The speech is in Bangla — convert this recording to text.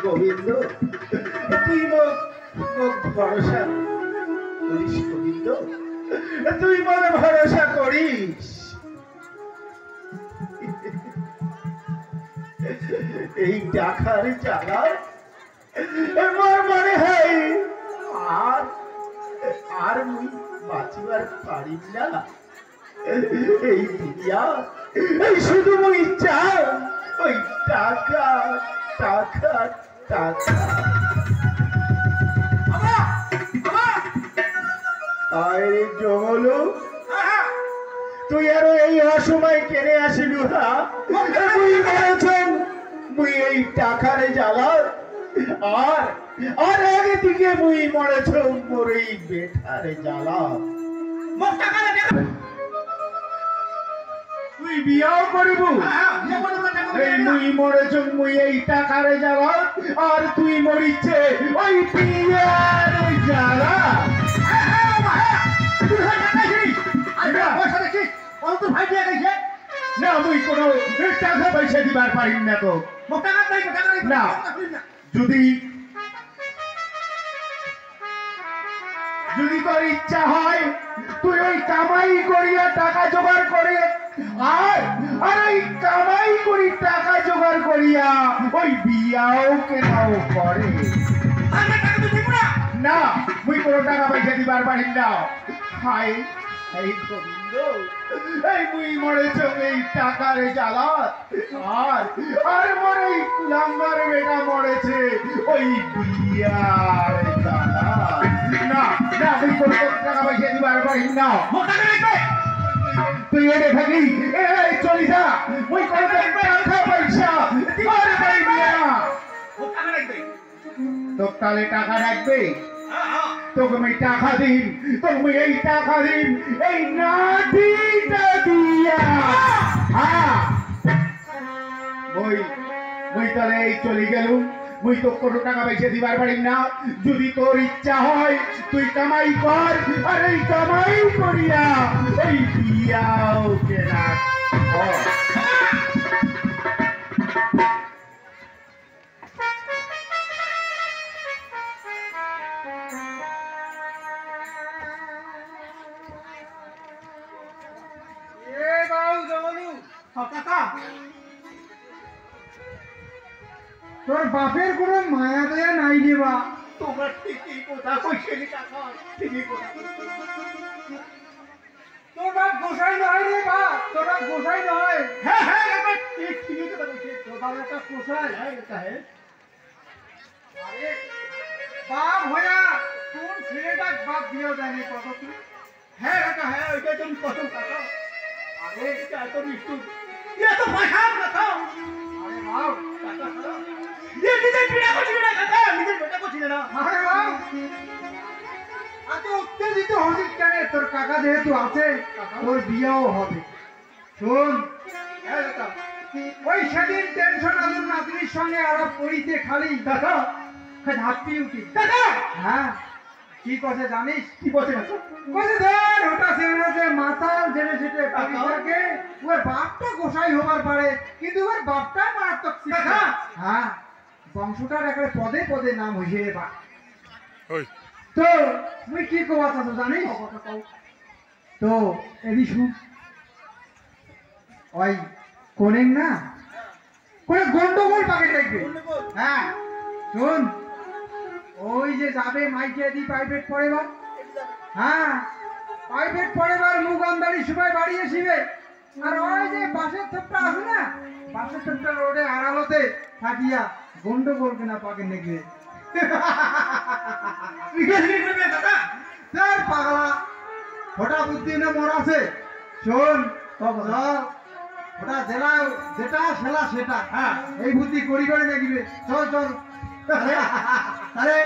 গোবিন্দ তুই মোক ভরসা করিস গোবিন্দ, তুই মনে ভরসা করিস। এই টাকার জ্বালা আমার মনে হয় আর মুই বাঁচিবার পারি না। এই দুনিয়া এই শুধু মুই চাই ওই টাকা টাকা টাকা। আরে জগলু তুই আরো এই অসময় কেড়ে আসিলু না? মুই বলেছেন মুই এই টাকার জ্বালা আর আর আগে থেকে মুই মরেছ মোর এই বেটার জ্বালা। তুই বিয়াও করিব এই মুই মরেছ মুই এই টাকার জ্বালা আর তুই মরিচ্ছে ওই বিয়ার জ্বালা। না মুই কোনো টাকা পয়সা দিবার পারি না তো। না যদি যদি তোর ইচ্ছা হয় তুই ওই কামাই করিয়া টাকা জোগাড় করে আর আর ওই কামাই করি টাকা জোগাড় করিয়া ওই বিয়াও কেনাও করে। না মুই কোনো টাকা পয়সা দিবার পারি না। হায় এই গোবিন্দ এই মুই মরেছ এই টাকার জ্বালা আর আর মোর এই কুলাঙ্গার বেটা মরেছে ওই বিয়ার জ্বালা। না না মুই কোনো টাকা পয়সা দিবার পারি না। তুই এনে থাকি এই চলি যা মুই কোনো টাকা পয়সা দিবার পারি না। তো তাহলে টাকা রাখবে তোকে আমি টাকা দিন, তোকে এই টাকা দিন এই নাতিটা দিয়া। হ্যাঁ মুই তাহলে এই চলে গেলুম, মুই তো কোনো টাকা পয়সা দিবার পারি না। যদি তোর ইচ্ছা হয় তুই কামাই কর আর এই কামাই করিয়া এই বিয়াও কেনা কর। তোর বাপের কোনো মায়া দয়া নাই রে বা। তোমরা ঠিকই কথা কইছিলি কাকা, ঠিকই কথা। তোর বাপ গোসাই নয় রে বা, তোর বাপ গোসাই নয়। হ্যাঁ হ্যাঁ কাকা ঠিকই কথা কইছিস। তোর বাপ একটা গোসাই। হ্যাঁ এটা হ্যাঁ। আরে বাপ হয়া কোন ছেলেটা বাপ দিয়েও জানি কত কি। হ্যাঁ কাকা হ্যাঁ ওইটা তুমি কত কাকা। আরে এটা তো নিশ্চয় ये तो भाषा কথা। আরে বাপ কাকা ये নিজের বিয়া করছিস না কাকা, নিজের বেটা করছিস না। আরে বাপ আজ উত্তেজিত হছিস কেন? তোর কাকা যেহেতু আছে তোর বিয়েও হবে। শোন হ্যাঁ কাকা ওই সেদিন টেনশন আলুর নাতনির সঙ্গে আরো পড়িতে খালি কাকা হাঁপি উঠি। কাকা হ্যাঁ কি কথা জানিস? কি বলছে কাকা? কইছে ধর ওটা ছেলে যে মাতাল জেনে সেটে পাকিটাকে ওর বাপটা গোসাই হবার পারে কিন্তু ওর বাপটা মারাত্মক ছিল। কাকা হ্যাঁ বংশটার একটা পদে পদে নাম হইছে রে বা। ওই তো তুই কি কবা চাস জানিস? তো এদি শুন ওই কোনেন না কোনে গন্ডগোল পাকে দেখবে। হ্যাঁ শুন ওই যে যাবে মাইকে দি প্রাইভেট পড়েবার। হ্যাঁ প্রাইভেট পড়েবার মুখ আমদানি সবাই বাড়ি আসিবে আর ওই যে বাসের থপটা আছে না বাসের থপটা রোডে আড়ালতে থাকিয়া গন্ডগোল কেনা পাকে নেগে স্যার পাগলা ওটা বুদ্ধি না মোর আছে। শোন চল ওটা জেলা যেটা সেলা সেটা। হ্যাঁ এই বুদ্ধি করি করে নেগিবে। চল চল আরে